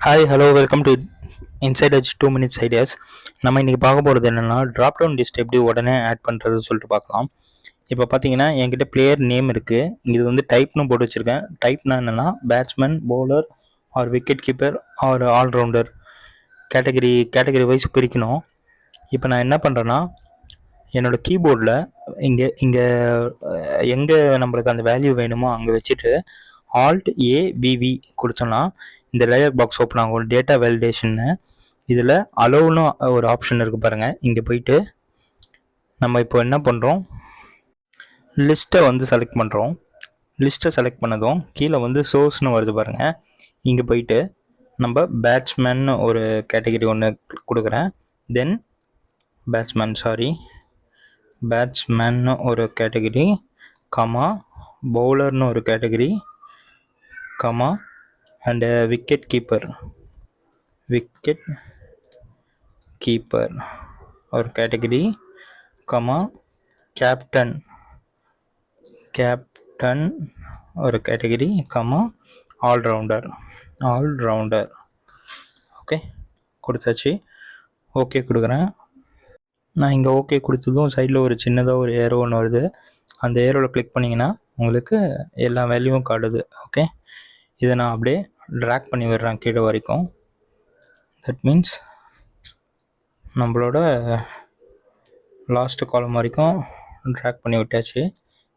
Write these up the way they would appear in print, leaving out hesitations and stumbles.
Hi hello welcome to inside edge 2 minutes ideas. நம்ம இன்றைக்கி பார்க்க போகிறது என்னென்னா, ட்ராப் டவுன் லிஸ்ட் எப்படி உடனே ஆட் பண்ணுறது சொல்லிட்டு பார்க்கலாம். இப்போ பார்த்தீங்கன்னா என்கிட்ட பிளேயர் நேம் இருக்குது. இது வந்து டைப்னு போட்டு வச்சுருக்கேன். டைப்னா என்னென்னா batsman, bowler or wicket keeper or all rounder category wise பிரிக்கணும். இப்போ நான் என்ன பண்ணுறேன்னா, என்னோடய கீபோர்டில் இங்கே எங்கே நம்மளுக்கு அந்த வேல்யூ வேணுமோ அங்கே வச்சுட்டு ஆல்ட் ஏபிவி கொடுத்தோன்னா இந்த லேயர் பாக்ஸ் ஓப்பன் ஆகும். டேட்டா வேலிடேஷன்னு இதில் அலோவ்னு ஒரு ஆப்ஷன் இருக்குது பாருங்கள். இங்கே போயிட்டு நம்ம இப்போ என்ன பண்ணுறோம், லிஸ்ட்டை வந்து செலக்ட் பண்ணுறோம். லிஸ்ட்டை செலக்ட் பண்ணதும் கீழே வந்து சோர்ஸ்னு வருது பாருங்கள். இங்கே போயிட்டு நம்ம பேட்ஸ்மேன் ஒரு கேட்டகரி ஒன்று கொடுக்குறேன். தென் பேட்ஸ்மேன்னு ஒரு கேட்டகரி, கமா பவுலர்னு ஒரு category, comma and wicket keeper ஒரு கேட்டகரி, கமா கேப்டன் ஒரு கேட்டகரி, கமா ஆல்ரவுண்டர். ஓகே கொடுத்தாச்சு. ஓகே கொடுக்குறேன். நான் இங்கே ஓகே கொடுத்ததும் சைடில் ஒரு சின்னதாக ஒரு ஏரோ ஒன்று வருது. அந்த ஏரோவில் கிளிக் பண்ணிங்கன்னா உங்களுக்கு எல்லா வேல்யூவும் காட்டுது. ஓகே, இதை நான் அப்படியே ட்ராக் பண்ணி விடுறேன் கீழே வரைக்கும். தட் மீன்ஸ் நம்மளோட லாஸ்ட்டு காலம் வரைக்கும் ட்ராக் பண்ணி விட்டாச்சு.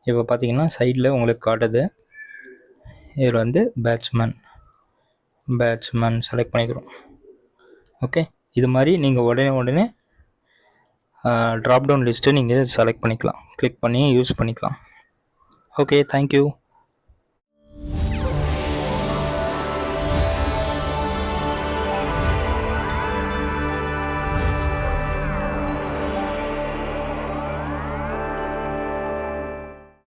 இப்போ பார்த்தீங்கன்னா சைடில் உங்களுக்கு காட்டுது. இதில் வந்து பேட்ஸ்மேன் செலக்ட் பண்ணிக்கிறோம். ஓகே, இது மாதிரி நீங்கள் உடனே ட்ராப் டவுன் லிஸ்ட்டு நீங்கள் செலக்ட் பண்ணிக்கலாம், கிளிக் பண்ணி யூஸ் பண்ணிக்கலாம். Okay, thank you.